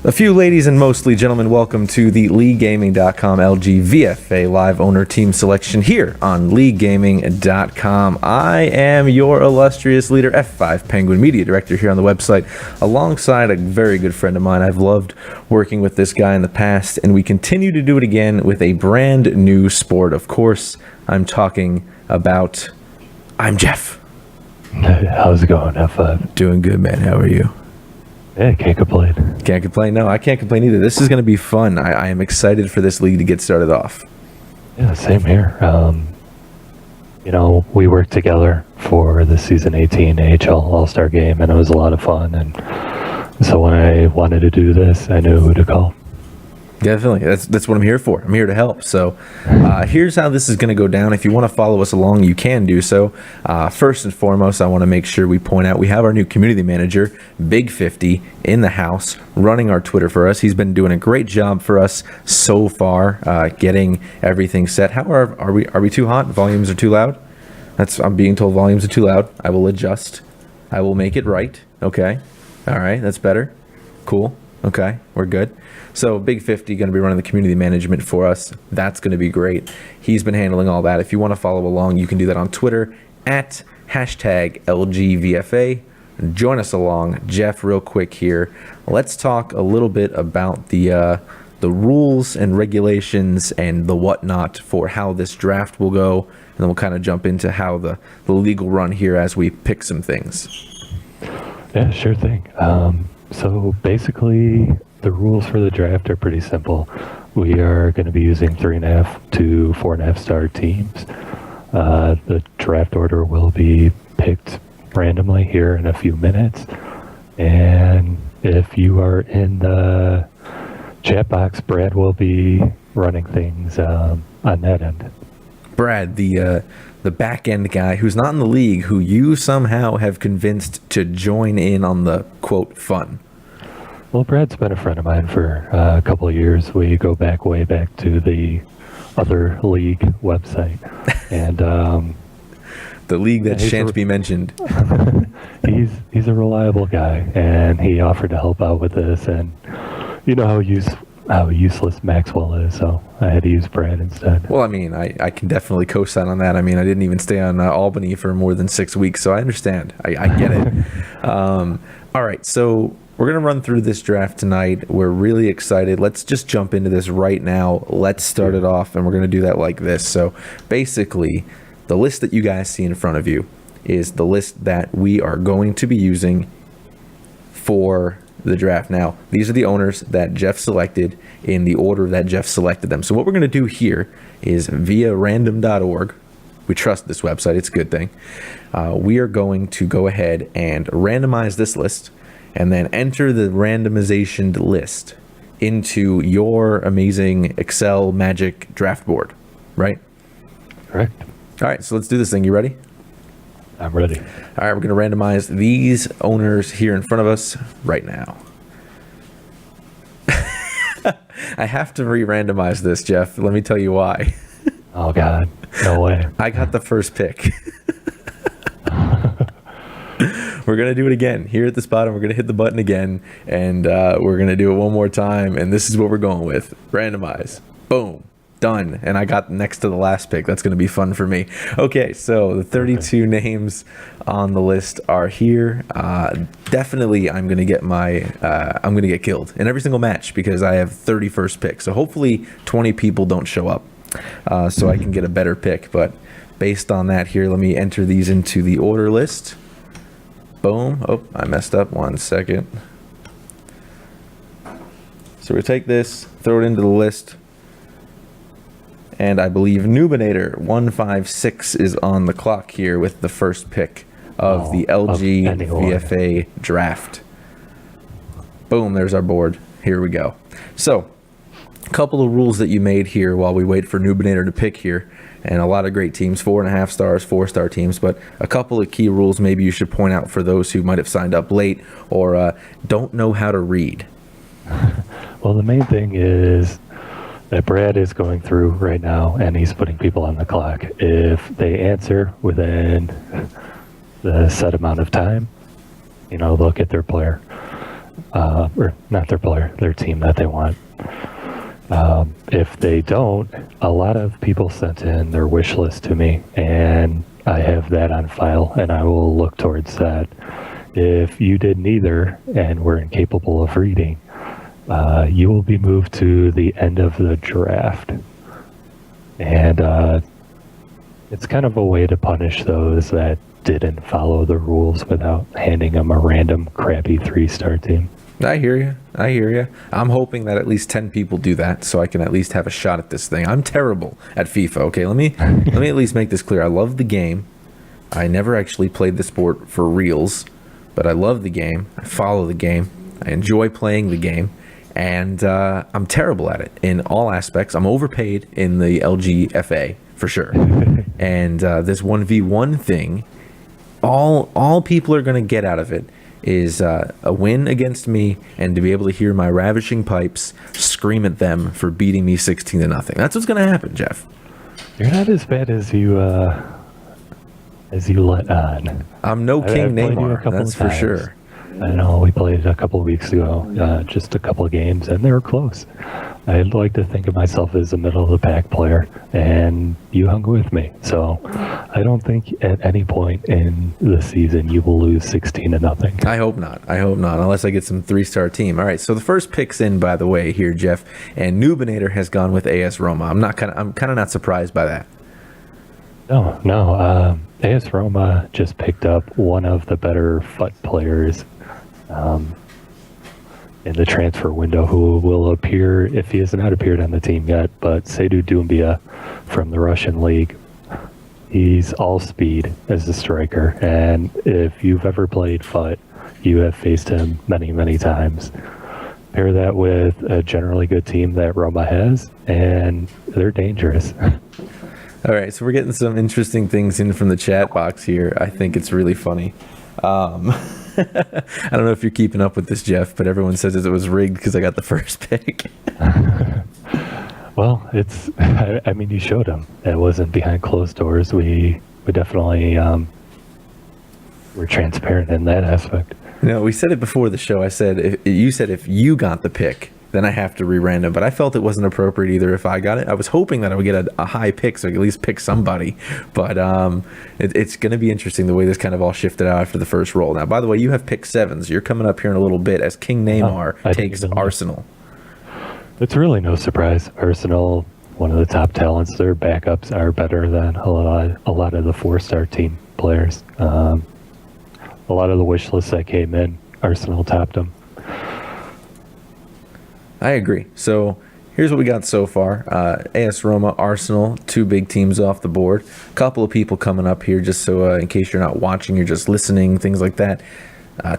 A few ladies and mostly gentlemen, welcome to the LeagueGaming.com LGVFA live owner team selection here on LeagueGaming.com. I am your illustrious leader, F5 Penguin Media Director here on the website, alongside a very good friend of mine. I've loved working with this guy in the past, and we continue to do it again with a brand new sport. Of course, I'm talking about... I'm Jeff. Hey, how's it going, F5? Doing good, man. How are you? Yeah, can't complain. Can't complain. No, I can't complain either. This is going to be fun. I am excited for this league to get started off. Yeah, same here. We worked together for the season 18 AHL All-Star game, and it was a lot of fun. And so when I wanted to do this, I knew who to call. Definitely. That's what I'm here for. I'm here to help. So here's how this is going to go down. If you want to follow us along, you can do so. First and foremost, I want to make sure we point out we have our new community manager, Big 50, in the house running our Twitter for us. He's been doing a great job for us so far, getting everything set. How are we too hot? Volumes are too loud? I'm being told volumes are too loud. I will adjust. I will make it right. Okay. All right. That's better. Cool. Okay. We're good. So Big 50 going to be running the community management for us. That's going to be great. He's been handling all that. If you want to follow along, you can do that on Twitter at #LGVFA. Join us along. Jeff, real quick here. Let's talk a little bit about the rules and regulations and the whatnot for how this draft will go. And then we'll kind of jump into how the legal run here as we pick some things. Yeah, sure thing. So basically, the rules for the draft are pretty simple. We are going to be using 3.5 to 4.5 star teams. The draft order will be picked randomly here in a few minutes. And if you are in the chat box, Brad will be running things on that end. Brad, the back end guy who's not in the league, who you somehow have convinced to join in on the quote fun. Well, Brad's been a friend of mine for a couple of years. We go way back to the other league website, and the league that shan't be mentioned. he's a reliable guy, and he offered to help out with this. And you know how useless Maxwell is, so I had to use Brad instead. Well, I mean, I can definitely co-sign on that. I mean, I didn't even stay on Albany for more than 6 weeks, so I understand. I get it. All right, so we're going to run through this draft tonight. We're really excited. Let's just jump into this right now. Let's start it off, and we're going to do that like this. So basically, the list that you guys see in front of you is the list that we are going to be using for the draft. Now, these are the owners that Jeff selected in the order that Jeff selected them. So what we're going to do here is via random.org. We trust this website. It's a good thing. We are going to go ahead and randomize this list and then enter the randomization list into your amazing Excel magic draft board, right? Correct. All right, so let's do this thing. You ready? I'm ready. All right, we're going to randomize these owners here in front of us right now. I have to re-randomize this, Jeff. Let me tell you why. Oh, God. No way. I got the first pick. We're going to do it again. Here at this bottom, we're going to hit the button again, and we're going to do it one more time, and this is what we're going with. Randomize. Boom. Done. And I got next to the last pick. That's going to be fun for me. Okay, so the 32 names on the list are here. Definitely, I'm going to get killed in every single match because I have 31st pick. So hopefully 20 people don't show up so I can get a better pick. But based on that here, let me enter these into the order list. Boom. Oh, I messed up. 1 second. So we take this, throw it into the list. And I believe Nubinator 156 is on the clock here with the first pick of the LGVFA draft. Boom, there's our board. Here we go. So, a couple of rules that you made here while we wait for Nubinator to pick here. And a lot of great teams, 4.5 stars, 4-star teams. But a couple of key rules maybe you should point out for those who might have signed up late or don't know how to read. Well, the main thing is that Brad is going through right now, and he's putting people on the clock. If they answer within the set amount of time, they'll get their player. or not their player, their team that they want. If they don't, a lot of people sent in their wish list to me, and I have that on file, and I will look towards that. If you did neither and were incapable of reading, you will be moved to the end of the draft. And it's kind of a way to punish those that didn't follow the rules without handing them a random crappy 3-star team. I hear you. I'm hoping that at least 10 people do that, so I can at least have a shot at this thing. I'm terrible at FIFA. Okay, let me at least make this clear. I love the game. I never actually played the sport for reals, but I love the game. I follow the game. I enjoy playing the game, and I'm terrible at it in all aspects. I'm overpaid in the LGFA for sure, and this 1v1 thing, all people are going to get out of it is a win against me and to be able to hear my ravishing pipes scream at them for beating me 16-0. That's what's going to happen, Jeff. You're not as bad as you let on. I'm no King Neymar, that's for sure. I know we played a couple of weeks ago, just a couple of games, and they were close. I'd like to think of myself as a middle-of-the-pack player, and you hung with me. So I don't think at any point in the season you will lose 16-0. I hope not, unless I get some 3-star team. All right, so the first pick's in, by the way, here, Jeff, and Noobinator has gone with AS Roma. I'm kind of not surprised by that. No. AS Roma just picked up one of the better FUT players in the transfer window, who will appear, if he has not appeared on the team yet, but Seydou Doumbia from the Russian league. He's all speed as a striker, and if you've ever played FUT, you have faced him many, many times. Pair that with a generally good team that Roma has, and they're dangerous. All right, so we're getting some interesting things in from the chat box here. I think it's really funny. I don't know if you're keeping up with this, Jeff, but everyone says it was rigged because I got the first pick. Well, I mean, you showed them. It wasn't behind closed doors. We definitely were transparent in that aspect. No, we said it before the show. You said if you got the pick, then I have to re-random, but I felt it wasn't appropriate either if I got it. I was hoping that I would get a high pick so I could at least pick somebody, but it's going to be interesting the way this kind of all shifted out after the first roll. Now, by the way, you have pick 7s. You're coming up here in a little bit as King Neymar takes Arsenal. It's really no surprise. Arsenal, one of the top talents. Their backups are better than a lot of the 4-star team players. A lot of the wish lists that came in, Arsenal topped them. I agree. So here's what we got so far. AS Roma, Arsenal, 2 big teams off the board. A couple of people coming up here just so in case you're not watching, you're just listening, things like that.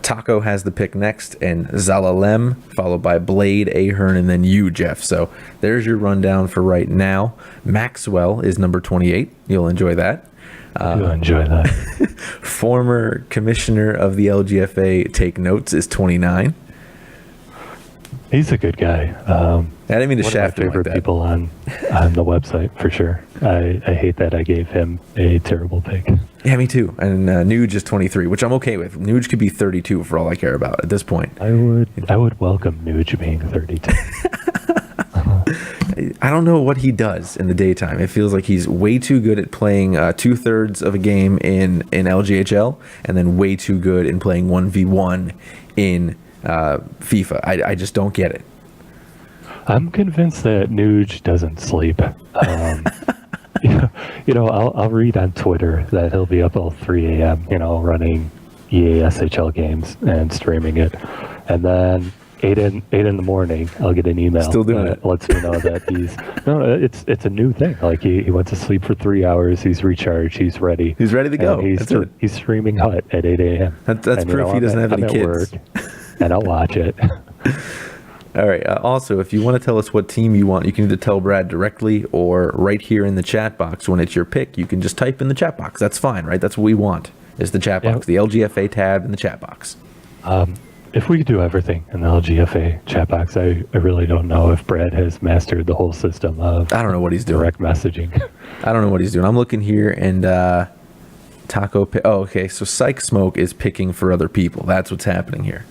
Taco has the pick next, and Zalalem, followed by Blade, Ahern, and then you, Jeff. So there's your rundown for right now. Maxwell is number 28. You'll enjoy that. You'll enjoy that. Former commissioner of the LGFA, Take Notes, is 29. He's a good guy. I didn't mean to shaft him like that. One of my favorite people on the website, for sure. I hate that I gave him a terrible pick. Yeah, me too. And Nuge is 23, which I'm okay with. Nuge could be 32 for all I care about at this point. I would welcome Nuge being 32. I don't know what he does in the daytime. It feels like he's way too good at playing 2/3 of a game in LGHL, and then way too good in playing 1v1 in FIFA. I just don't get it. I'm convinced that Nuge doesn't sleep. I'll read on Twitter that he'll be up till 3 a.m., running EA SHL games and streaming it. And then 8 in the morning, I'll get an email that lets me know that it's a new thing. Like he went to sleep for 3 hours, he's recharged, he's ready. He's ready to go. He's streaming HUT at 8 a.m. That's proof he doesn't have any kids. And I'll watch it. All right. Also, if you want to tell us what team you want, you can either tell Brad directly or right here in the chat box. When it's your pick, you can just type in the chat box. That's fine, right? That's what we want, is the chat box, the LGFA tab in the chat box. If we could do everything in the LGFA chat box, I really don't know if Brad has mastered the whole system of I don't know what he's doing. Direct messaging. I don't know what he's doing. I'm looking here and Taco. Oh, okay. So Psych Smoke is picking for other people. That's what's happening here.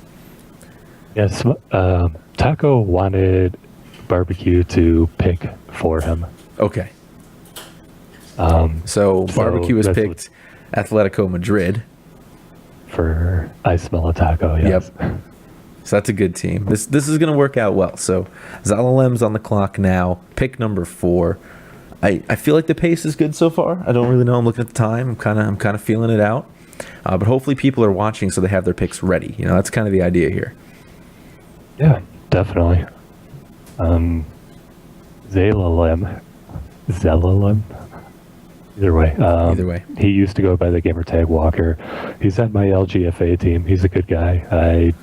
Yes, Taco wanted barbecue to pick for him. Okay. So barbecue has that's picked Atletico Madrid. for I Smell a Taco. Yes. Yep. So that's a good team. This is going to work out well. So Zalalem's on the clock now. Pick number 4. I feel like the pace is good so far. I don't really know. I'm looking at the time. I'm kind of feeling it out. But hopefully people are watching so they have their picks ready. You know, that's kind of the idea here. Yeah, definitely. Zalalem. Either way. Either way. He used to go by the gamer tag Walker. He's at my LGFA team. He's a good guy.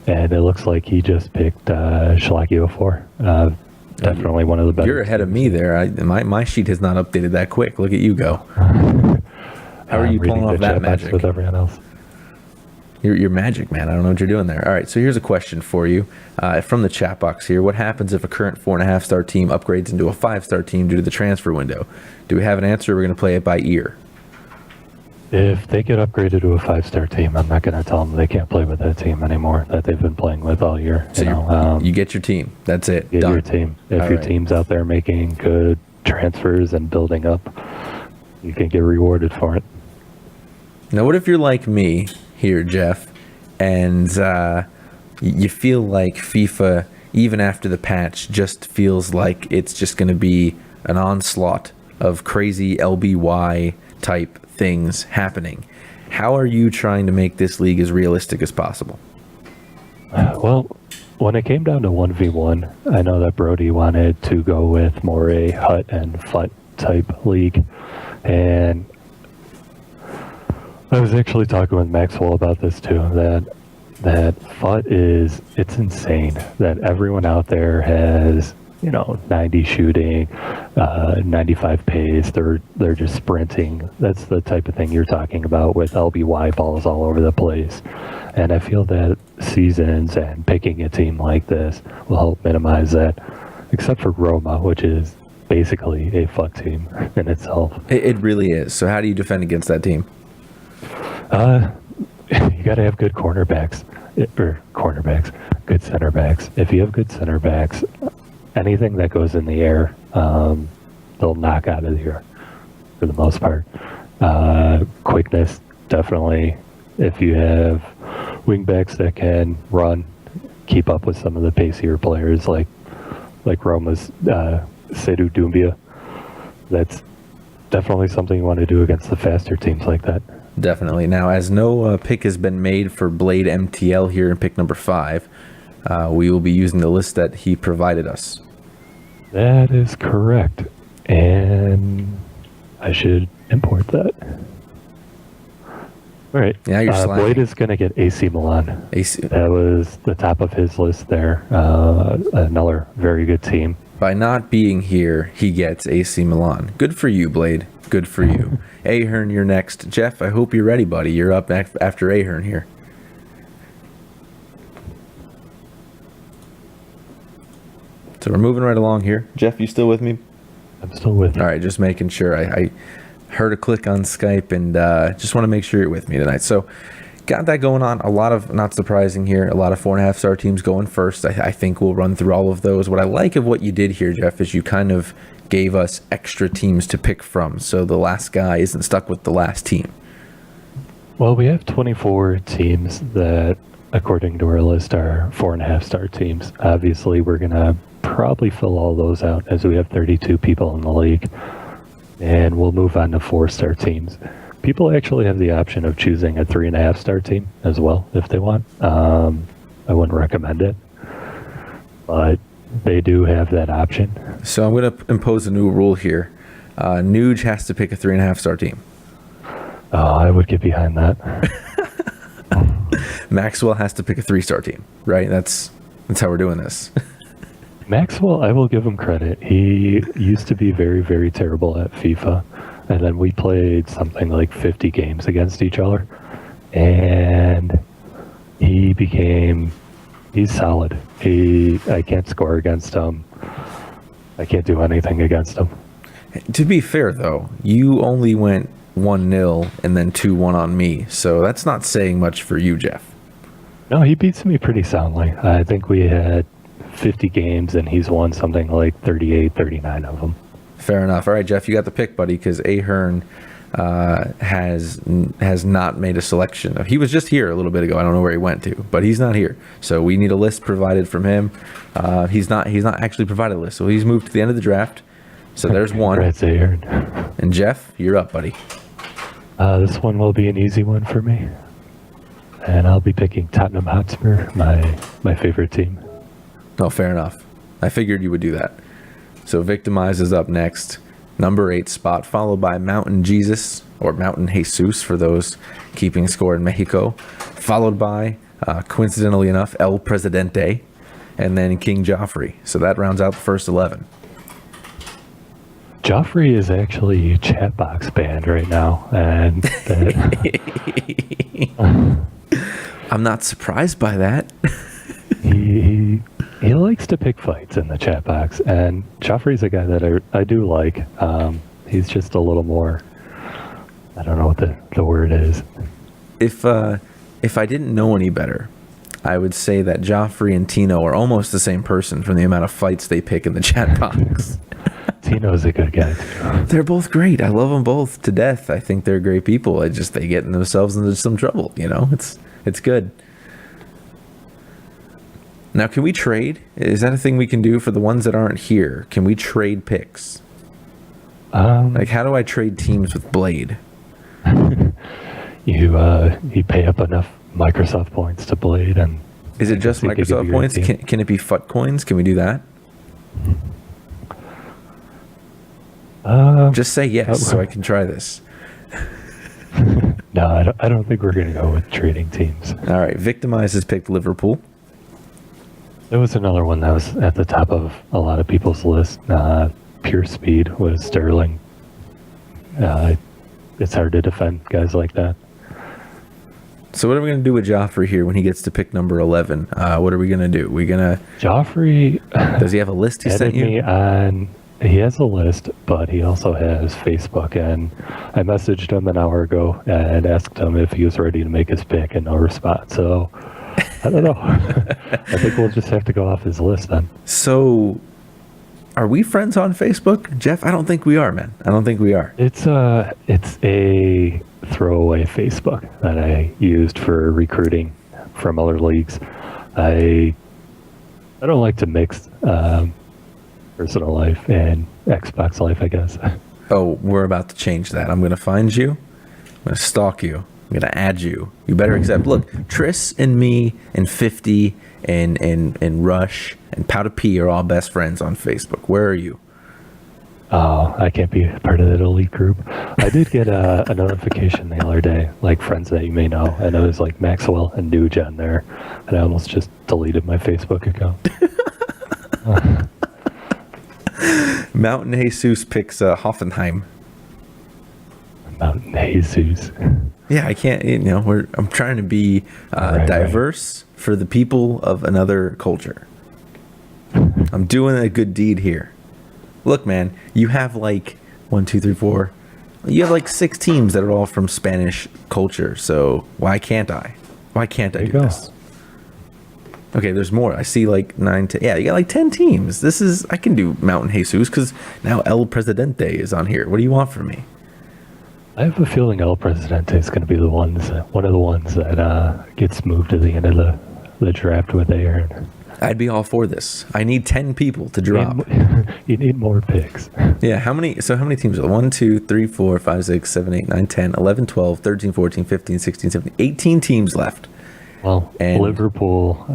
And it looks like he just picked LGVFA. Definitely one of the better. You're ahead of me there. My sheet has not updated that quick. Look at you go. How are you pulling off that magic? With everyone else. You're magic, man. I don't know what you're doing there. All right, so here's a question for you from the chat box here. What happens if a current 4.5-star team upgrades into a 5-star team due to the transfer window? Do we have an answer? Or we're going to play it by ear. If they get upgraded to a 5-star team, I'm not going to tell them they can't play with that team anymore that they've been playing with all year. So you get your team. That's it. Get Done. your team. If your team's out there making good transfers and building up, you can get rewarded for it. Now, what if you're like me here, Jeff, and you feel like FIFA, even after the patch, just feels like it's just going to be an onslaught of crazy LBY type things happening? How are you trying to make this league as realistic as possible? Well, when it came down to 1v1, I know that Brody wanted to go with more a hut and FUT type league, and I was actually talking with Maxwell about this too, that FUT it's insane that everyone out there has, 90 shooting, 95 pace, they're just sprinting. That's the type of thing you're talking about with LBY balls all over the place. And I feel that seasons and picking a team like this will help minimize that, except for Roma, which is basically a FUT team in itself. It really is. So how do you defend against that team? You got to have good good center backs. If you have good center backs, anything that goes in the air, they'll knock out of the air for the most part. Quickness, definitely. If you have wing backs that can run, keep up with some of the pacier players like Roma's Seydou Doumbia, that's definitely something you want to do against the faster teams like that. Definitely. Now, as no pick has been made for Blade MTL here in pick number 5, we will be using the list that he provided us. That is correct. And I should import that. All right. Yeah, you're slacking. Blade is going to get AC Milan. AC. That was the top of his list there. Another very good team. By not being here, he gets AC Milan. Good for you, Blade. Good for you. Ahern, you're next. Jeff, I hope you're ready, buddy. You're up after Ahern here. So we're moving right along here. Jeff, you still with me? I'm still with you. All right, just making sure. I heard a click on Skype and just want to make sure you're with me tonight. So got that going on. A lot of, not surprising here, a lot of 4.5-star teams going first. I think we'll run through all of those. What I like of what you did here, Jeff, is you kind of gave us extra teams to pick from, so the last guy isn't stuck with the last team. Well, we have 24 teams that, according to our list, are 4.5-star teams. Obviously, we're going to probably fill all those out as we have 32 people in the league, and we'll move on to 4-star teams. People actually have the option of choosing a 3.5-star team as well if they want. I wouldn't recommend it, but they do have that option. So I'm going to impose a new rule here. Nuge has to pick a 3.5-star team. Oh, I would get behind that. Maxwell has to pick a 3-star team, right? That's how we're doing this. Maxwell, I will give him credit. He used to be very, very terrible at FIFA, and then we played something like 50 games against each other, and he's solid. I can't score against him. I can't do anything against him. To be fair, though, you only went 1-0 and then 2-1 on me, so that's not saying much for you, Jeff. No, he beats me pretty soundly. I think we had 50 games, and he's won something like 38, 39 of them. Fair enough. All right, Jeff, you got the pick, buddy, because Ahern has not made a selection. He was just here a little bit ago. I don't know where he went to, but he's not here. So we need a list provided from him. He's not actually provided a list, so he's moved to the end of the draft. So there's one. Congrats, Ahern. And Jeff, you're up, buddy. This one will be an easy one for me. And I'll be picking Tottenham Hotspur, my favorite team. Oh, fair enough. I figured you would do that. So Victimize is up next. Number 8 spot, followed by Mountain Jesus, or Mountain Jesus for those keeping score in Mexico. Followed by, coincidentally enough, El Presidente, and then King Joffrey. So that rounds out the first 11. Joffrey is actually a chat box banned right now, and I'm not surprised by that. he likes to pick fights in the chat box, and Joffrey's a guy that I do like. He's just a little more, I don't know what the word is. If I didn't know any better, I would say that Joffrey and Tino are almost the same person from the amount of fights they pick in the chat box. Tino's a good guy too. They're both great. I love them both to death. I think they're great people. They get themselves into some trouble. It's good. Now, can we trade? Is that a thing we can do for the ones that aren't here? Can we trade picks? How do I trade teams with Blade? You pay up enough Microsoft points to Blade, and is it just Microsoft points? Can it be FUT coins? Can we do that? Just say yes, so I can try this. No, I don't think we're going to go with trading teams. All right, Victimize has picked Liverpool. There was another one that was at the top of a lot of people's list. Pure Speed was Sterling. It's hard to defend guys like that. So what are we going to do with Joffrey here when he gets to pick number 11? What are we going to do? Joffrey... Does he have a list he sent you? He has a list, but he also has Facebook, and I messaged him an hour ago and asked him if he was ready to make his pick, and no response. So, I don't know. I think we'll just have to go off his list then. So, are we friends on Facebook, Jeff? I don't think we are, man. I don't think we are. It's a throwaway Facebook that I used for recruiting from other leagues. I don't like to mix personal life and Xbox life, I guess. Oh, we're about to change that. I'm going to find you. I'm going to stalk you. I'm going to add you. You better accept. Look, Triss and me and 50 and Rush and Powder P are all best friends on Facebook. Where are you? Oh, I can't be part of that elite group. I did get a notification the other day, like friends that you may know, and it was like Maxwell and Nuge on there, and I almost just deleted my Facebook account. Mountain Jesus picks Hoffenheim. Mountain Jesus. Yeah, I can't. I'm trying to be diverse for the people of another culture. I'm doing a good deed here. Look, man, you have like 1, 2, 3, 4. You have like 6 teams that are all from Spanish culture. So why can't I? Why can't I do this? Okay, there's more. I see like 9, 10. Yeah, you got like 10 teams. I can do Mountain Jesus because now El Presidente is on here. What do you want from me? I have a feeling El Presidente is going to be one of the ones that gets moved to the end of the draft with Aaron. I'd be all for this. I need 10 people to drop. You need more picks. Yeah, how many teams are there? 1, 2, 3, 4, 5, 6, 7, 8, 9, 10, 11, 12, 13, 14, 15, 16, 17, 18 teams left. Well, and Liverpool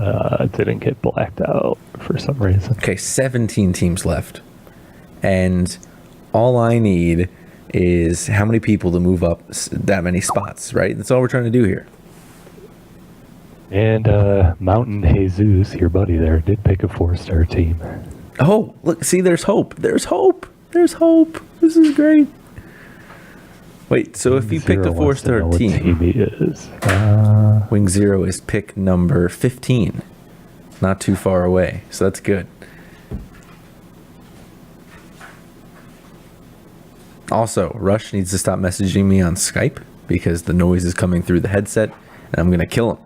didn't get blacked out for some reason. Okay, 17 teams left. And all I need is how many people to move up that many spots, right? That's all we're trying to do here. And Mountain Jesus, your buddy there, did pick a 4-star team. Oh, look, see, there's hope. There's hope. There's hope. This is great. Wait, so if you picked a 4-star team, he is. Wing Zero is pick number 15. Not too far away, so that's good. Also, Rush needs to stop messaging me on Skype because the noise is coming through the headset, and I'm going to kill him.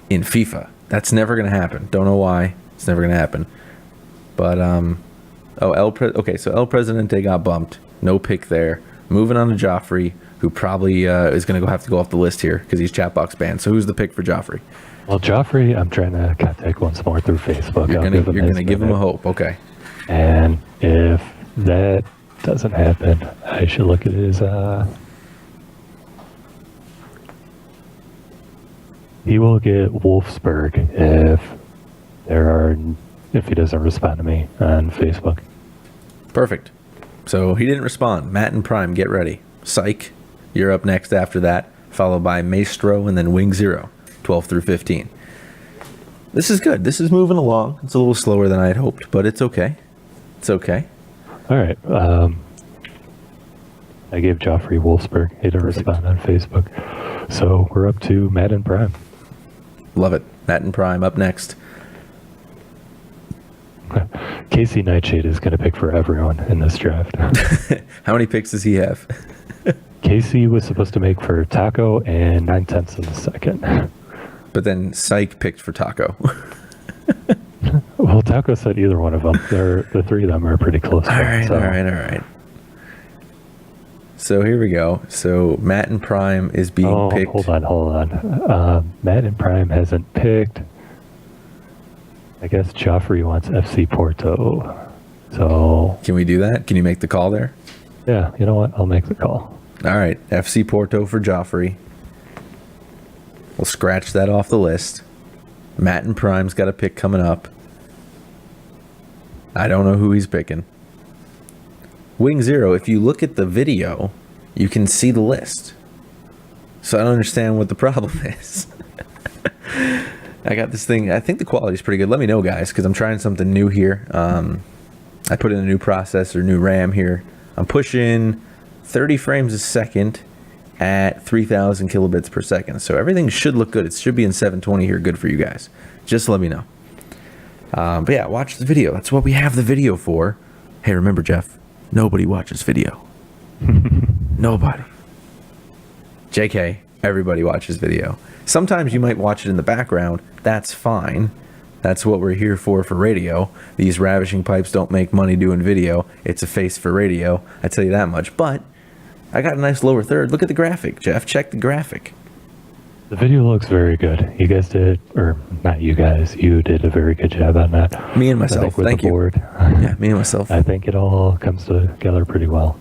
in FIFA. That's never going to happen. Don't know why. It's never going to happen. But, okay, so El Presidente got bumped. No pick there. Moving on to Joffrey, who probably is going to have to go off the list here because he's chat box banned. So who's the pick for Joffrey? Well, Joffrey, I'm trying to contact once more through Facebook. You're going to give him a hope. Okay. And if that doesn't happen, I should look at his... He will get Wolfsburg if he doesn't respond to me on Facebook. Perfect. So he didn't respond. Matt and Prime, get ready. Psych, you're up next after that, followed by Maestro and then Wing Zero, 12 through 15. This is good. This is moving along. It's a little slower than I had hoped, but it's okay. It's okay. All right. I gave Joffrey Wolfsburg. He didn't respond on Facebook. So we're up to Matt and Prime. Love it. Matt and Prime up next. Casey Nightshade is going to pick for everyone in this draft. How many picks does he have? Casey was supposed to make for Taco and 9/10 of a second. But then Psych picked for Taco. Well, Taco said either one of them. The three of them are pretty close. All right. So here we go. So Matt and Prime is being picked. Hold on. Matt and Prime hasn't picked. I guess Joffrey wants FC Porto. So can we do that? Can you make the call there? Yeah, you know what? I'll make the call. All right, FC Porto for Joffrey. We'll scratch that off the list. Matt and Prime's got a pick coming up. I don't know who he's picking. Wing Zero, if you look at the video, you can see the list. So I don't understand what the problem is. I got this thing. I think the quality is pretty good. Let me know, guys, because I'm trying something new here. I put in a new processor, new RAM here. I'm pushing 30 frames a second at 3,000 kilobits per second. So everything should look good. It should be in 720 here, good for you guys. Just let me know. But yeah, watch the video. That's what we have the video for. Hey, remember, Jeff, nobody watches video. Nobody. JK, everybody watches video. Sometimes you might watch it in the background. That's fine. That's what we're here for radio. These ravishing pipes don't make money doing video. It's a face for radio. I tell you that much. But I got a nice lower third. Look at the graphic, Jeff. Check the graphic. The video looks very good. You guys did, or not you guys, you did a very good job on that. Me and myself. Thank you. Board. Yeah, me and myself. I think it all comes together pretty well.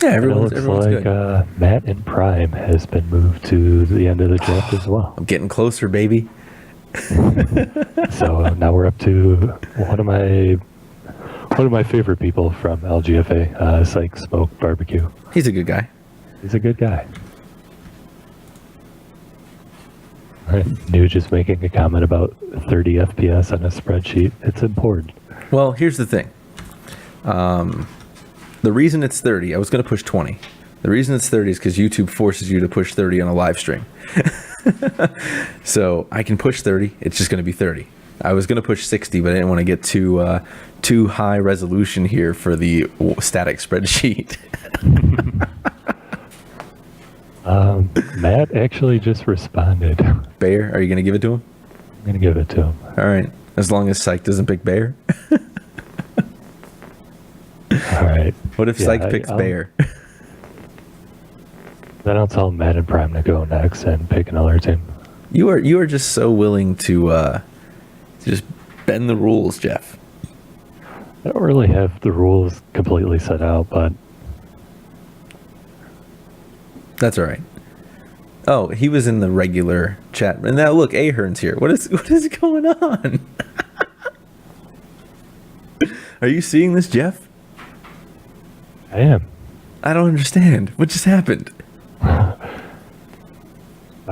Yeah, everyone's like good. Matt and Prime has been moved to the end of the draft as well. I'm getting closer, baby. So now we're up to one of my favorite people from LGVFA, Psych Smoke Barbecue. He's a good guy. He's a good guy. Nuge is making a comment about 30 FPS on a spreadsheet. It's important. Well, here's the thing. The reason it's 30, I was going to push 20. The reason it's 30 is because YouTube forces you to push 30 on a live stream. So I can push 30. It's just going to be 30. I was going to push 60, but I didn't want to get too high resolution here for the static spreadsheet. Matt actually just responded. Bayer, are you going to give it to him? I'm going to give it to him. All right. As long as Psych doesn't pick Bayer. All right. What if Psych picks Bayer? Then I'll tell Matt and Prime to go next and pick another team. You are just so willing to just bend the rules, Jeff. I don't really have the rules completely set out, but that's all right. Oh, he was in the regular chat. And now look, Ahern's here. What is going on? Are you seeing this, Jeff? I am. I don't understand. What just happened? All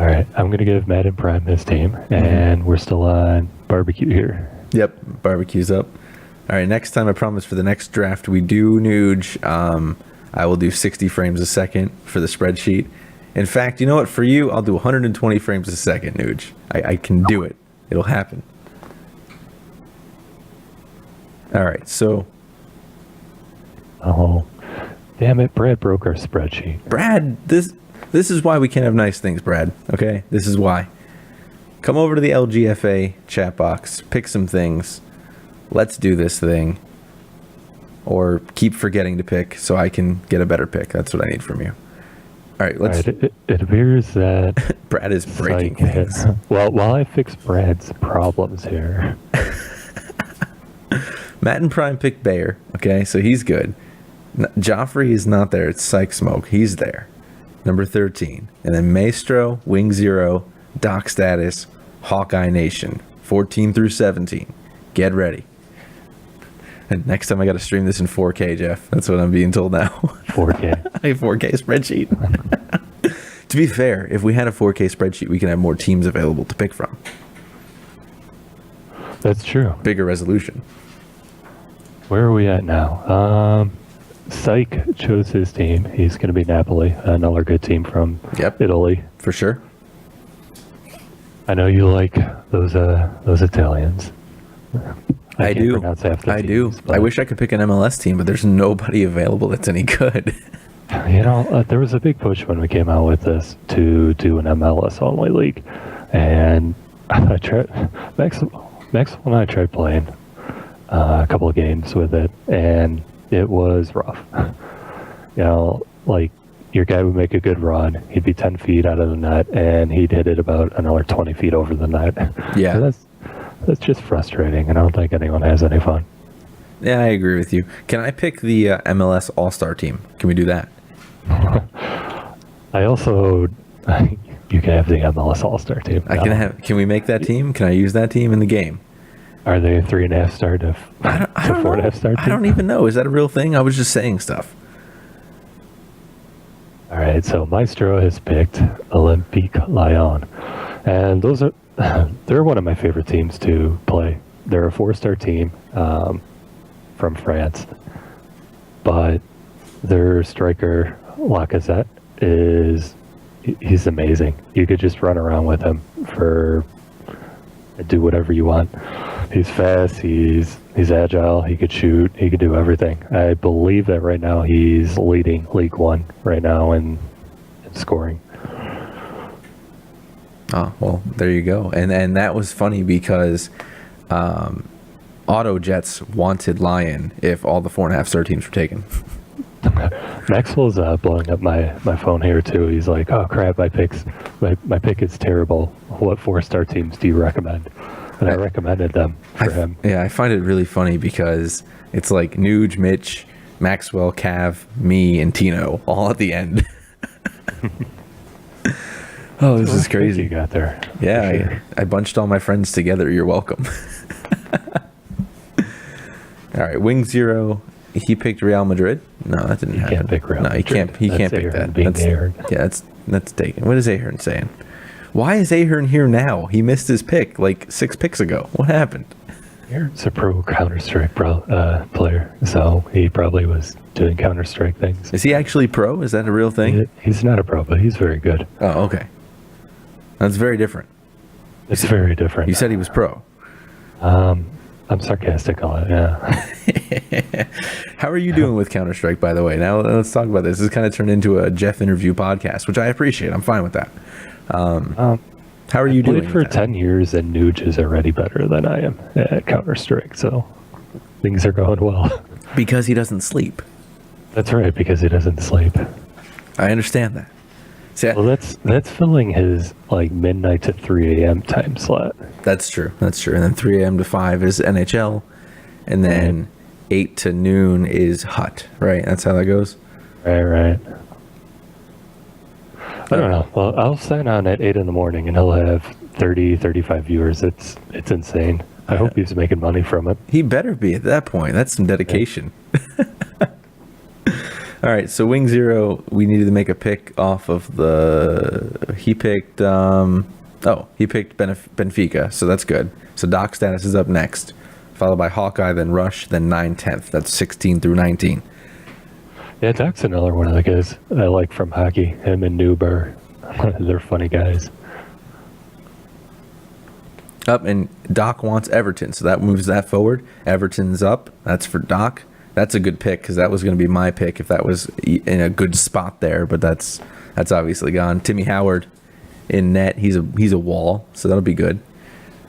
right, I'm going to give Matt and Prime his team, and we're still on barbecue here. Yep, barbecue's up. All right, next time, I promise for the next draft, we do Nuge. I will do 60 frames a second for the spreadsheet. In fact, you know what? For you, I'll do 120 frames a second, Nuge. I can do it. It'll happen. All right, so... Oh, damn it, Brad broke our spreadsheet. Brad, this is why we can't have nice things, Brad. Okay? This is why. come over to the LGFA chat box, pick some things. Let's do this thing. Or keep forgetting to pick so I can get a better pick. That's what I need from you. All right, let's. All right, it appears that Brad is breaking Psych things. Well, while I fix Brad's problems here, Matt and Prime picked Bayer. Okay, so he's good. Joffrey is not there. It's Psych Smoke. He's there. Number 13. And then Maestro, Wing Zero, Doc Status, Hawkeye Nation. 14 through 17. Get ready. And next time I got to stream this in 4K, Jeff. That's what I'm being told now. 4K. A 4K spreadsheet. To be fair, if we had a 4K spreadsheet, we can have more teams available to pick from. That's true. Bigger resolution. Where are we at now? Psych chose his team. He's going to be Napoli, another good team from Italy. For sure. I know you like those Italians. I do. Pronounce half the I teams, do. but, I wish I could pick an MLS team, but there's nobody available that's any good. You know, there was a big push when we came out with this to do an MLS only league, and I tried. Maxwell and I tried playing a couple of games with it, and it was rough. You know, like your guy would make a good run, he'd be 10 feet out of the net, and he'd hit it about another 20 feet over the net. Yeah. So that's just frustrating, and I don't think anyone has any fun. Yeah, I agree with you. Can I pick the MLS All-Star team? Can we do that? I also, you can have the MLS All-Star team. I can have. Can we make that team? Can I use that team in the game? Are they a 3.5 star to 4.5 star team? I don't even know. Is that a real thing? I was just saying stuff. All right, so Maestro has picked Olympique Lyon, and they're one of my favorite teams to play. They're a 4-star team from France, but their striker Lacazette he's amazing. You could just run around with him do whatever you want. He's fast, he's agile, he could shoot, he could do everything. I believe that right now he's leading League One right now in scoring. Oh, well, there you go. And that was funny because AutoJets wanted Lion if all the 4.5-star teams were taken. Maxwell's blowing up my phone here too. He's like, "Oh crap, my pick is terrible. What 4-star teams do you recommend?" And I recommended them for him. Yeah, I find it really funny because it's like Nuge, Mitch, Maxwell, Cav, me, and Tino all at the end. Oh, this is crazy. You got there. Yeah, sure. I bunched all my friends together. You're welcome. All right, Wing Zero. He picked Real Madrid. No, that didn't happen. Can't pick Real Madrid. He can't pick that. That's taken. What is Ahern saying? Why is Ahern here now? He missed his pick like 6 picks ago. What happened? Ahern's a pro Counter-Strike player, so he probably was doing Counter-Strike things. Is he actually pro? Is that a real thing? He's not a pro, but he's very good. Oh, okay. That's very different. It's very different. You said he was pro. I'm sarcastic on it, yeah. How are you doing with Counter-Strike, by the way? Now let's talk about this. This kind of turned into a Jeff interview podcast, which I appreciate. I'm fine with that. How are you doing? Played for 10 years, and Nuge is already better than I am at Counter-Strike, so things are going well. Because he doesn't sleep. That's right, because he doesn't sleep. I understand that. See, Well, that's filling his like midnight to 3 a.m. time slot. That's true. And then 3 a.m. to 5 is NHL. And then 8 to noon is HUT, right? That's how that goes? Right. I don't know. Well, I'll sign on at 8 in the morning, and he'll have 30, 35 viewers. It's insane. I hope he's making money from it. He better be at that point. That's some dedication. Yeah. All right, so Wing Zero, we needed to make a pick off of he picked Benfica, so that's good. So Doc Status is up next, followed by Hawkeye, then Rush, then 9/10th. That's 16 through 19. Yeah, Doc's another one of the guys I like from hockey. Him and Noob they're funny guys. Up, and Doc wants Everton, so that moves that forward. Everton's up. That's for Doc. That's a good pick because that was going to be my pick if that was in a good spot there, but that's obviously gone. Timmy Howard in net. He's a wall, so that'll be good.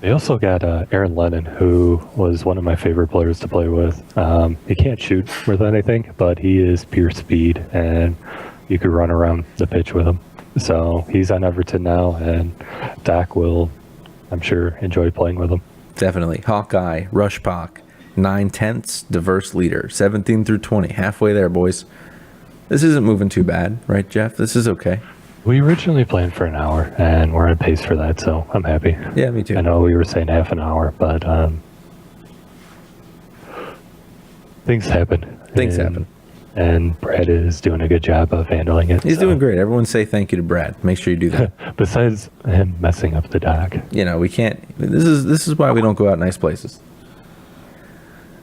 They also got Aaron Lennon, who was one of my favorite players to play with. He can't shoot with anything, but he is pure speed, and you could run around the pitch with him. So he's on Everton now, and Dak will, I'm sure, enjoy playing with him. Definitely. Hawkeye, Rush Pak, 9/10, diverse leader, 17 through 20. Halfway there, boys. This isn't moving too bad, right, Jeff? This is okay. We originally planned for an hour, and we're on pace for that, so I'm happy. Yeah, me too. I know we were saying half an hour, but things happen. Things happen. And Brad is doing a good job of handling it. He's doing great. Everyone say thank you to Brad. Make sure you do that. Besides him messing up the dock. You know, we can't. This is why we don't go out nice places.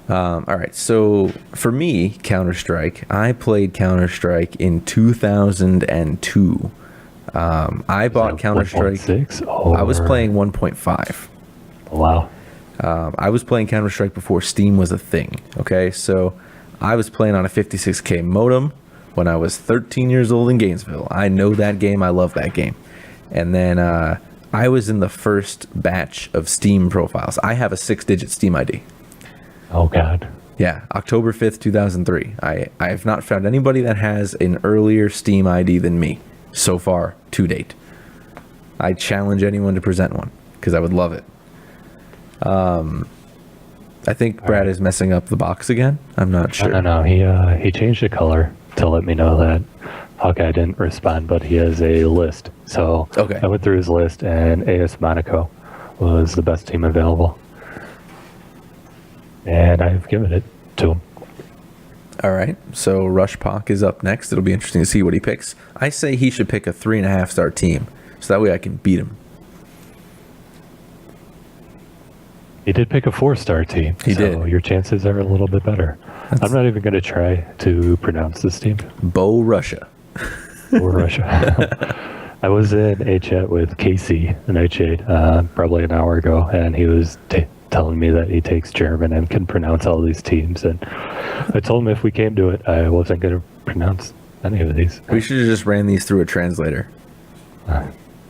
All right. So for me, Counter-Strike, I played Counter-Strike in 2002. I bought Counter-Strike. 1.6? I was playing 1.5. Wow. I was playing Counter-Strike before Steam was a thing. Okay, so I was playing on a 56K modem when I was 13 years old in Gainesville. I know that game. I love that game. And then I was in the first batch of Steam profiles. I have a 6-digit Steam ID. Oh, God. Yeah, October 5th, 2003. I have not found anybody that has an earlier Steam ID than me so far to date. I challenge anyone to present one because I would love it. I think Brad is messing up the box again. I'm not sure. No. He changed the color to let me know that Hawkeye didn't respond, but he has a list. So Okay. I went through his list, and AS Monaco was the best team available. And I've given it to him. All right, so Rush Pak is up next. It'll be interesting to see what he picks. I say he should pick a 3.5-star team, so that way I can beat him. He did pick a 4-star team. He so did. Your chances are a little bit better. I'm not even going to try to pronounce this team. Bo Russia. Or Russia. I was in a chat with Casey, the Nightshade, probably an hour ago, and he was telling me that he takes German and can pronounce all these teams. And I told him if we came to it, I wasn't going to pronounce any of these. We should have just ran these through a translator.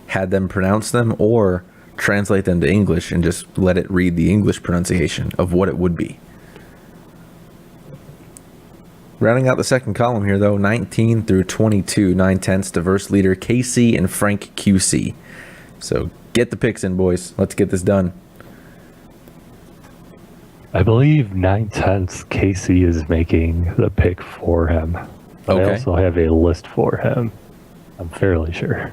Had them pronounce them or translate them to English and just let it read the English pronunciation of what it would be. Rounding out the second column here, though, 19 through 22, 9/10, diverse leader, KC and Frank QC. So get the picks in, boys. Let's get this done. I believe 9/10 Casey is making the pick for him. But Okay. I also have a list for him. I'm fairly sure.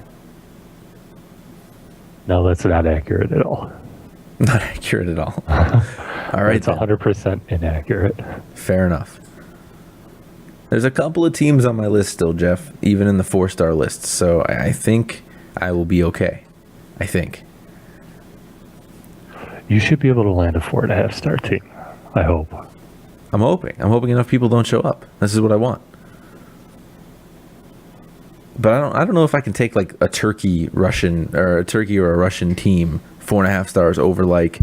No, that's not accurate at all. Not accurate at all. All right, It's then. 100% inaccurate. Fair enough. There's a couple of teams on my list still, Jeff, even in the 4-star lists. So I think I will be okay. I think. You should be able to land a 4.5-star team. I hope. I'm hoping. I'm hoping enough people don't show up. This is what I want. But I don't know if I can take like a Turkey or a Russian team 4.5 stars over like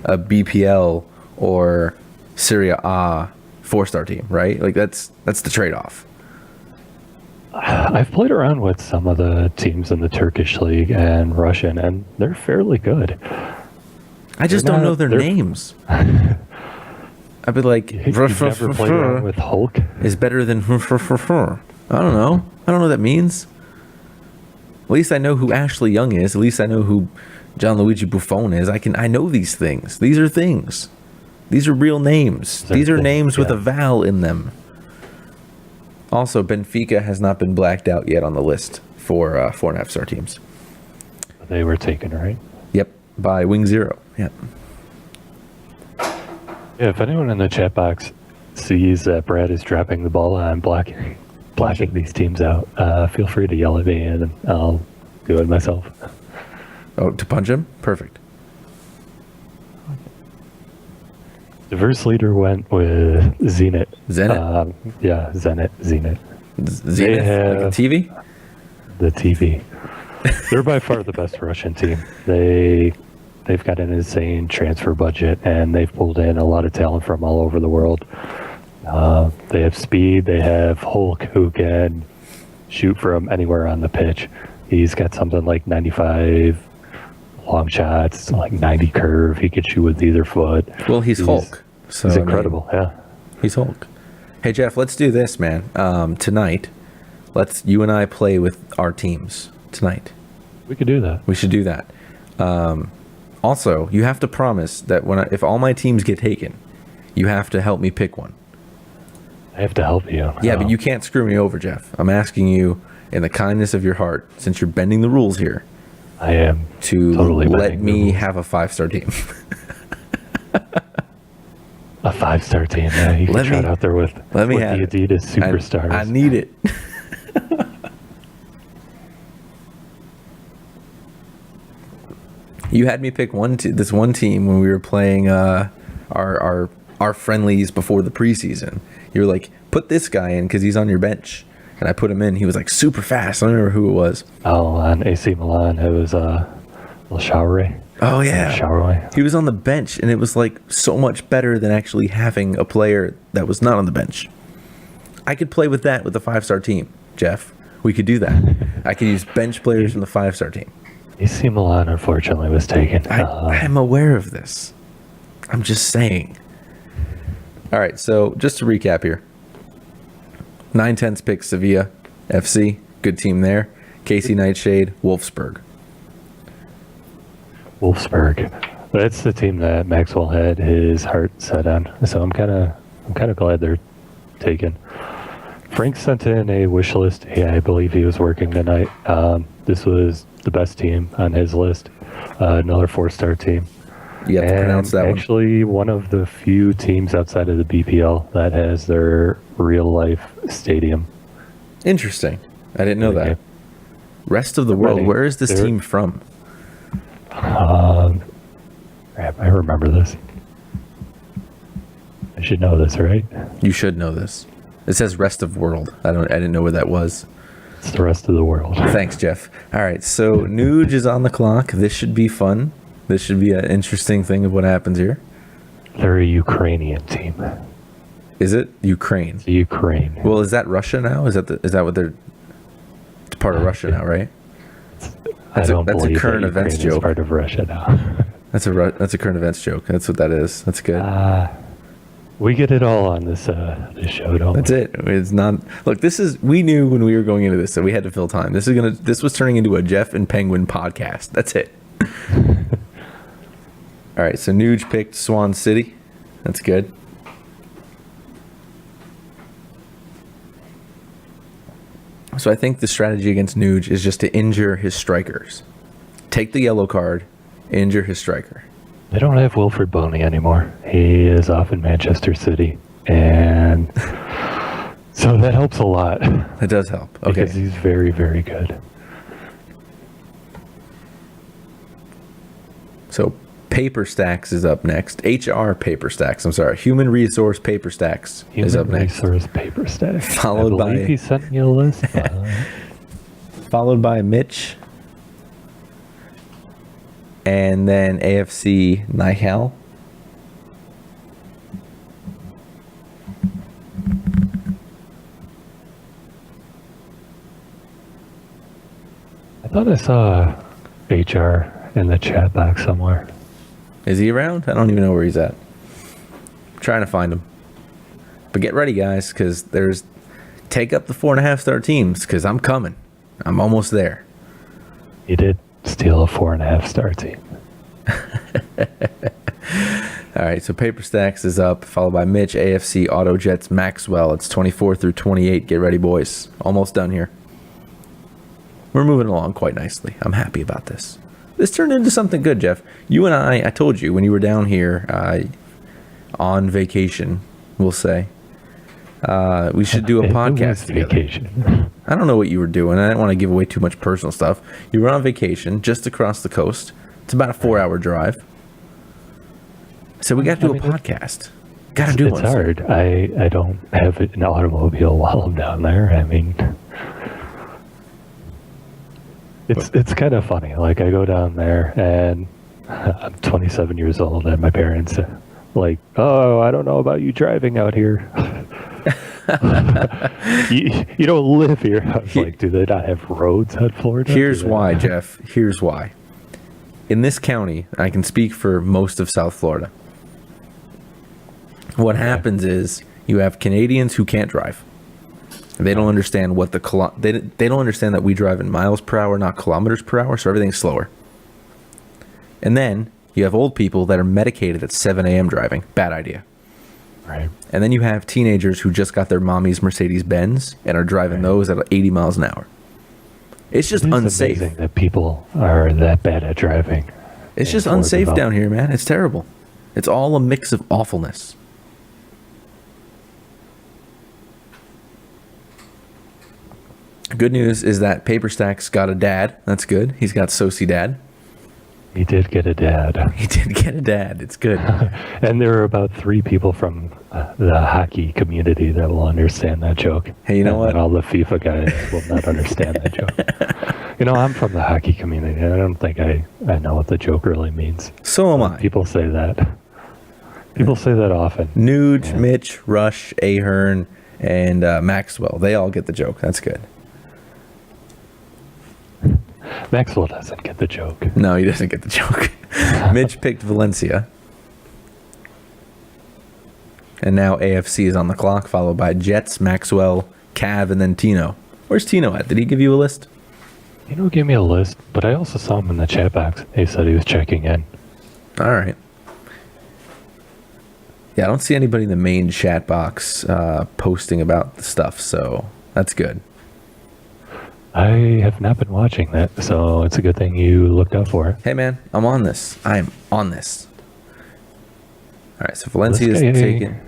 a BPL or Syria A 4-star team, right? Like that's the trade-off. I've played around with some of the teams in the Turkish league and Russian, and they're fairly good. I just don't know their names. I'd be like, You've never played around with Hulk? is better than I don't know. I don't know what that means. At least I know who Ashley Young is. At least I know who Gianluigi Buffon is. I know these things. These are things. These are real names. These are names with a vowel in them. Also, Benfica has not been blacked out yet on the list for 4.5-star teams. They were taken, right? Yep, by Wing Zero. Yep. Yeah, if anyone in the chat box sees that Brad is dropping the ball on blocking these teams out, feel free to yell at me and I'll do it myself. Oh, to punch him? Perfect. Diverse leader went with Zenit. Zenit? Yeah, Zenit. Zenith? They Like have a TV? the TV. They're by far the best Russian team. They've got an insane transfer budget, and they've pulled in a lot of talent from all over the world. They have speed. They have Hulk, who can shoot from anywhere on the pitch. He's got something like 95 long shots, like 90 curve. He could shoot with either foot. Well, he's Hulk. So He's incredible, yeah. He's Hulk. Hey, Jeff, let's do this, man. Tonight, you and I play with our teams tonight. We could do that. We should do that. Also, you have to promise that if all my teams get taken, you have to help me pick one. I have to help you. Yeah, but you can't screw me over, Jeff. I'm asking you in the kindness of your heart, since you're bending the rules here. I am to totally let me have a 5-star team. A 5-star team. Yeah, you can try it out there with the Adidas superstars. I need it. You had me pick this one team when we were playing our friendlies before the preseason. You were like, put this guy in because he's on your bench. And I put him in. He was like super fast. I don't remember who it was. Oh, on AC Milan, it was Showery. Oh, yeah. Showery. He was on the bench, and it was like so much better than actually having a player that was not on the bench. I could play with that with a 5-star team, Jeff. We could do that. I could use bench players from the 5-star team. AC Milan, unfortunately, was taken. I'm aware of this. I'm just saying. All right, so just to recap here. 9/10 picks Sevilla FC. Good team there. Casey Nightshade, Wolfsburg. Wolfsburg. That's the team that Maxwell had his heart set on. So I'm kind of glad they're taken. Frank sent in a wish list. Yeah, I believe he was working tonight. This was the best team on his list. Another 4-star team. You have to pronounce that one. Actually, one of the few teams outside of the BPL that has their real-life stadium. Interesting. I didn't know that. Rest of the world. Where is this team from? Crap, I remember this. I should know this, right? You should know this. It says rest of world. I didn't know where that was. It's the rest of the world. Thanks, Jeff. All right, so Nuge is on the clock. This should be fun. This should be an interesting thing of what happens here. They're a Ukrainian team. Is it Ukraine? It's Ukraine. Well, is that Russia now? Is that what they're? It's part of Russia now, right? That's a current events joke. Part of Russia now. That's a current events joke. That's what that is. That's good. We get it all on this show, don't we? That's it. It's not. Look, we knew when we were going into this that we had to fill time. This was turning into a Jeff and Penguin podcast. That's it. All right, so Nuge picked Swan City. That's good. So I think the strategy against Nuge is just to injure his strikers. Take the yellow card, injure his striker. They don't have Wilfred Boney anymore. He is off in Manchester City. And so that helps a lot. It does help. Okay. Because he's very, very good. So Paper Stacks is up next. HR Paper Stacks. I'm sorry. Human Resource Paper Stacks is up next. Human Resource Paper Stacks. Followed I believe he sent me a list. Followed by Mitch. And then AFC Nihal. I thought I saw HR in the chat box somewhere. Is he around? I don't even know where he's at. I'm trying to find him. But get ready, guys, because take up the 4.5-star teams, because I'm coming. I'm almost there. He did steal a 4.5-star team. All right, so Paper Stacks is up, followed by Mitch, AFC, Auto Jets, Maxwell. It's 24 through 28. Get ready, boys. Almost done here. We're moving along quite nicely. I'm happy about this. This turned into something good, Jeff. You and I told you when you were down here on vacation, we'll say, we should do a podcast together. Vacation. I don't know what you were doing. I didn't want to give away too much personal stuff. You were on vacation just across the coast. It's about a 4-hour drive. So we got to do a podcast. Got to do one. It's hard. I don't have an automobile while I'm down there. I mean, it's kind of funny. Like, I go down there and I'm 27 years old and my parents are like, oh, I don't know about you driving out here. You don't live here. I was like, do they not have roads at Florida? Here's why, Jeff. Here's why. In this county, I can speak for most of South Florida. What happens is you have Canadians who can't drive. They don't understand what they don't understand that we drive in miles per hour, not kilometers per hour, so everything's slower. And then you have old people that are medicated at 7 a.m. driving. Bad idea. Right. And then you have teenagers who just got their mommy's Mercedes-Benz and are driving those at 80 miles an hour. It's just unsafe. Amazing that people are that bad at driving. It's just unsafe down here, man. It's terrible. It's all a mix of awfulness. Good news is that Paperstack's got a dad. That's good. He's got Soci dad. He did get a dad. He did get a dad. It's good. And there are about 3 people from the hockey community that will understand that joke. Hey, you know what? And all the FIFA guys will not understand that joke. You know, I'm from the hockey community. I don't think I know what the joke really means. So am I. People say that. People say that often. Nuge, yeah. Mitch, Rush, Ahern, and Maxwell. They all get the joke. That's good. Maxwell doesn't get the joke. No, he doesn't get the joke. Mitch picked Valencia. And now AFC is on the clock, followed by Jets, Maxwell, Cav, and then Tino. Where's Tino at? Did he give you a list? Tino gave me a list, but I also saw him in the chat box. He said he was checking in. All right. Yeah, I don't see anybody in the main chat box posting about the stuff, so that's good. I have not been watching that, so it's a good thing you looked out for it. Hey, man, I'm on this. I'm on this. All right, so Valencia is taken.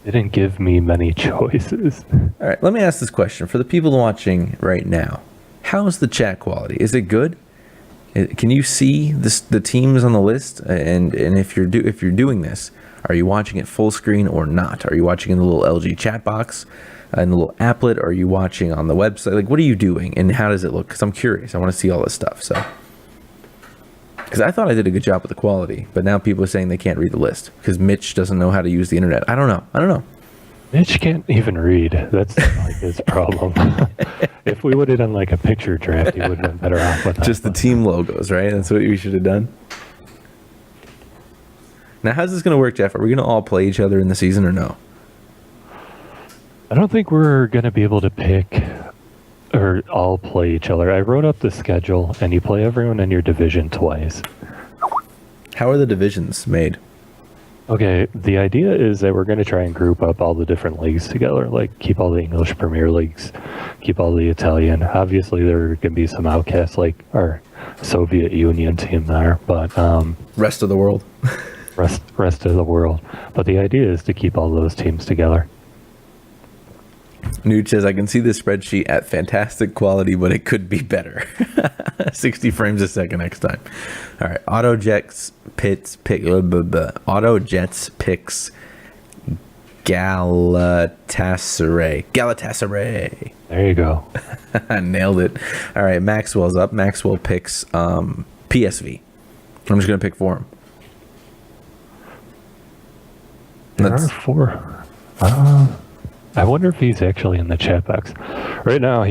They didn't give me many choices. All right, let me ask this question. For the people watching right now, how's the chat quality? Is it good? Can you see the teams on the list? And if you're doing this, are you watching it full screen or not? Are you watching in the little LG chat box? In the little applet, or are you watching on the website? Like, what are you doing, and how does it look? Because I'm curious. I want to see all this stuff. So, because I thought I did a good job with the quality, but now people are saying they can't read the list because Mitch doesn't know how to use the internet. I don't know. Mitch can't even read. That's like his problem. If we would have done like a picture draft, he would have been better off with that. Just the team logos, right? That's what we should have done. Now, how's this going to work, Jeff? Are we going to all play each other in the season or no? I don't think we're going to be able to pick or all play each other. I wrote up the schedule, and you play everyone in your division twice. How are the divisions made? Okay, the idea is that we're going to try and group up all the different leagues together, like keep all the English Premier Leagues, keep all the Italian. Obviously, there are going to be some outcasts like our Soviet Union team there, but rest of the world. rest of the world. But the idea is to keep all those teams together. Nude says, I can see this spreadsheet at fantastic quality, but it could be better. 60 frames a second next time. All right. AutoJets picks Galatasaray. There you go. I nailed it. All right. Maxwell's up. Maxwell picks PSV. I'm just going to pick for him. There are 4. I wonder if he's actually in the chat box. Right now,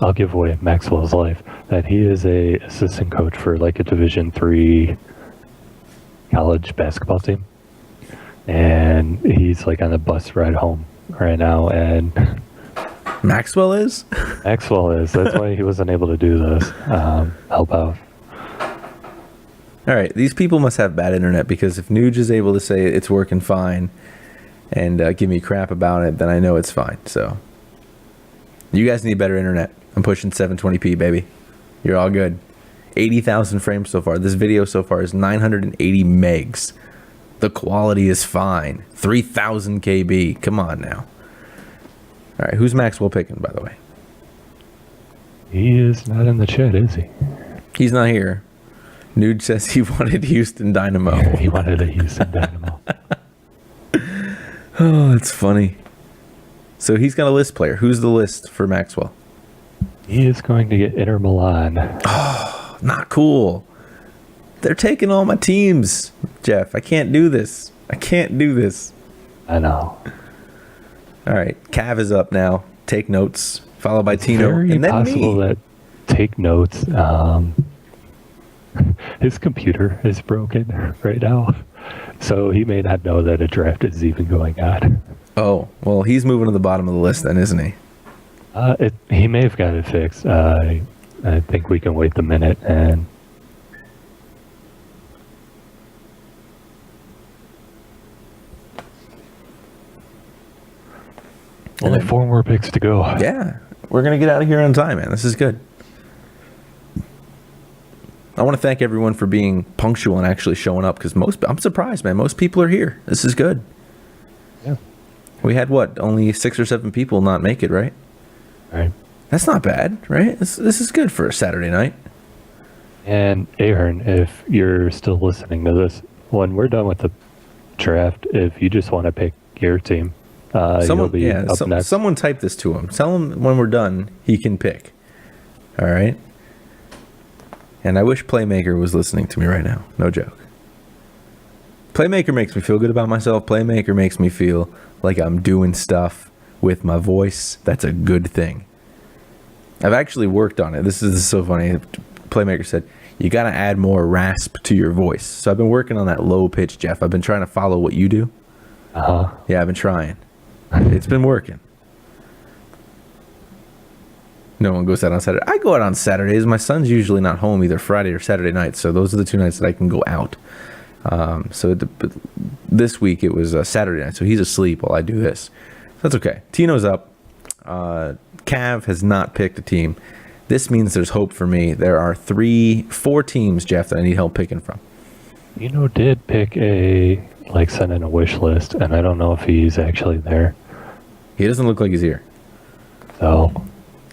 I'll give away Maxwell's life, that he is a assistant coach for like a Division III college basketball team. And he's like on a bus ride home right now. And Maxwell is? Maxwell is. That's why he wasn't able to do this. Help out. All right. These people must have bad internet, because if Nuge is able to say it's working fine and give me crap about it, then I know it's fine. So you guys need better internet. I'm pushing 720p, baby. You're all good. 80,000 frames so far. This video so far is 980 megs. The quality is fine. 3,000 KB. Come on now. All right, who's Maxwell picking, by the way? He is not in the chat, is he? He's not here. Nude says he wanted Houston Dynamo. Yeah, he wanted a Houston Dynamo. Oh, that's funny. So he's got a list player. Who's the list for Maxwell? He is going to get Inter Milan. Oh, not cool. They're taking all my teams, Jeff. I can't do this. I know. All right. Cav is up now. Take notes. Followed by Tino. Very And then possible me. that take notes. His computer is broken right now, so he may not know that a draft is even going on. Oh, well, he's moving to the bottom of the list then, isn't he? He may have got it fixed. I think we can wait the minute and. Only 4 more picks to go. Yeah. We're going to get out of here on time, man. This is good. I want to thank everyone for being punctual and actually showing up because I'm surprised, man. Most people are here. This is good. Yeah. We had only 6 or 7 people not make it, right? Right. That's not bad, right? This is good for a Saturday night. And Ahern, if you're still listening to this, when we're done with the draft, if you just want to pick your team, you'll be up next. Someone type this to him. Tell him when we're done, he can pick. All right? And I wish Playmaker was listening to me right now. No joke. Playmaker makes me feel good about myself. Playmaker makes me feel like I'm doing stuff with my voice. That's a good thing. I've actually worked on it. This is so funny. Playmaker said, you got to add more rasp to your voice. So I've been working on that low pitch, Jeff. I've been trying to follow what you do. Uh-huh. Yeah, I've been trying. It's been working. No one goes out on Saturday. I go out on Saturdays. My son's usually not home either Friday or Saturday night. So those are the 2 nights that I can go out. This week it was Saturday night. So he's asleep while I do this. So that's okay. Tino's up. Cav has not picked a team. This means there's hope for me. There are 4 teams, Jeff, that I need help picking from. Did pick send in a wish list, and I don't know if he's actually there. He doesn't look like he's here. So.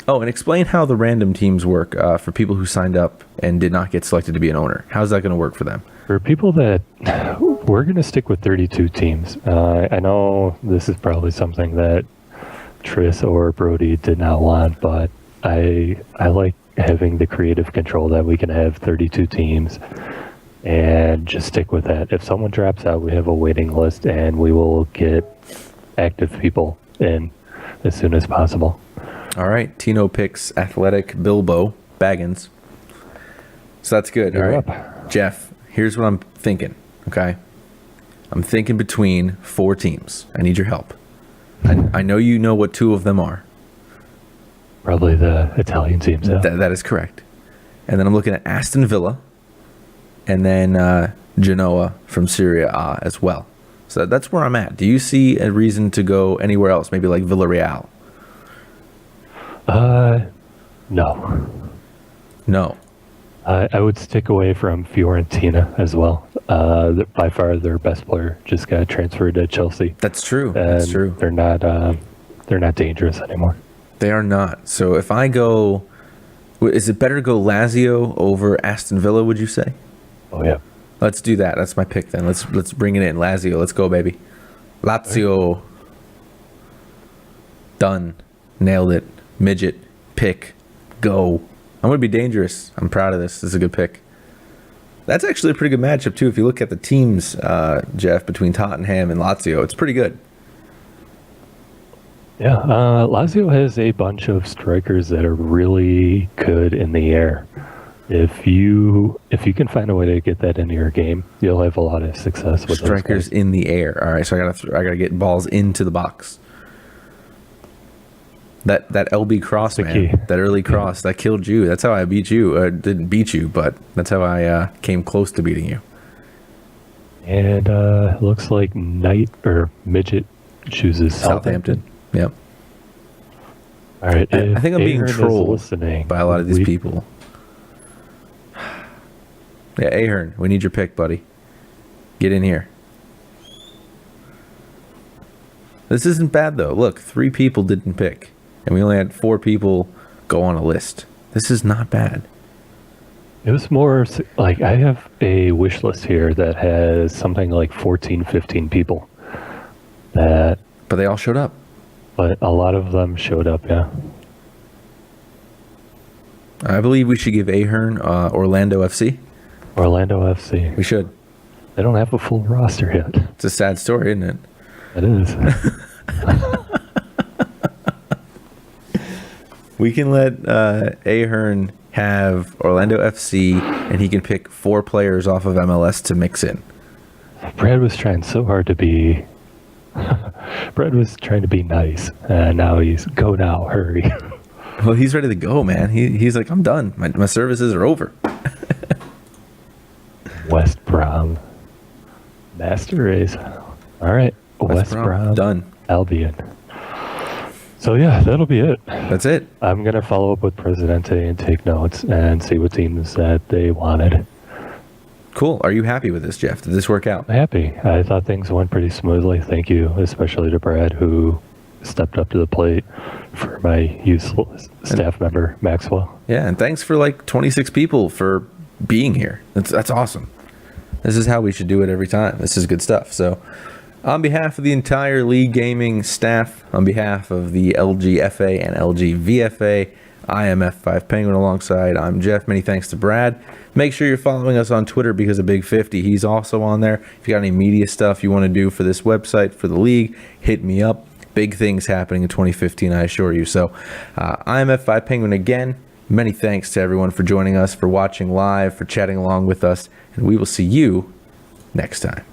Oh, and explain how the random teams work for people who signed up and did not get selected to be an owner. How's that going to work for them? For people that we're going to stick with 32 teams. I know this is probably something that Tris or Brody did not want, but I like having the creative control that we can have 32 teams and just stick with that. If someone drops out, we have a waiting list and we will get active people in as soon as possible. All right. Tino picks Athletic Bilbo Baggins. So that's good. You're all right. up. Jeff, here's what I'm thinking. Okay. I'm thinking between 4 teams. I need your help. I know you know what 2 of them are. Probably the Italian teams. Yeah. That is correct. And then I'm looking at Aston Villa and then Genoa from Serie A as well. So that's where I'm at. Do you see a reason to go anywhere else? Maybe like Villarreal? No. No. I would stick away from Fiorentina as well. By far their best player just got transferred to Chelsea. That's true. That's true. They're not dangerous anymore. They are not. So if I go, is it better to go Lazio over Aston Villa, would you say? Oh yeah. Let's do that. That's my pick then. Let's bring it in. Lazio. Let's go, baby. Lazio. Done. Nailed it. Midget. Pick. Go. I'm going to be dangerous. I'm proud of this. This is a good pick. That's actually a pretty good matchup, too. If you look at the teams, Jeff, between Tottenham and Lazio, it's pretty good. Yeah. Lazio has a bunch of strikers that are really good in the air. If you can find a way to get that into your game, you'll have a lot of success with strikers those guys. in the air. All right, so I gotta get balls into the box. That LB cross, man, that early cross, that killed you. That's how I beat you. Didn't beat you, but that's how I came close to beating you. And looks like Midget chooses Southampton. Yep. All right. I think I'm being trolled by a lot of these people. Yeah, Ahern, we need your pick, buddy. Get in here. This isn't bad, though. Look, 3 people didn't pick, and we only had 4 people go on a list. This is not bad. It was more like I have a wish list here that has something like 14, 15 people. But they all showed up. But a lot of them showed up, yeah. I believe we should give Ahern Orlando FC. Orlando FC. We should. They don't have a full roster yet. It's a sad story, isn't it? It is. We can let Ahern have Orlando FC, and he can pick 4 players off of MLS to mix in. Brad was trying so hard to be. Brad was trying to be nice, and now he's go now, hurry. Well, he's ready to go, man. He's like, I'm done. My services are over. West Brom. Master Race. All right. West Brom. Done. Albion. So, yeah, that'll be it. That's it. I'm going to follow up with Presidente and take notes and see what teams that they wanted. Cool. Are you happy with this, Jeff? Did this work out? I'm happy. I thought things went pretty smoothly. Thank you, especially to Brad, who stepped up to the plate for my useless staff member, Maxwell. Yeah, and thanks for like 26 people for being here. That's awesome. This is how we should do it every time. This is good stuff. So on behalf of the entire League Gaming staff, on behalf of the LGFA and LGVFA, I am F5 Penguin alongside. I'm Jeff. Many thanks to Brad. Make sure you're following us on Twitter because of Big 50. He's also on there. If you got any media stuff you want to do for this website, for the league, hit me up. Big things happening in 2015, I assure you. So I'm F5 Penguin again. Many thanks to everyone for joining us, for watching live, for chatting along with us, and we will see you next time.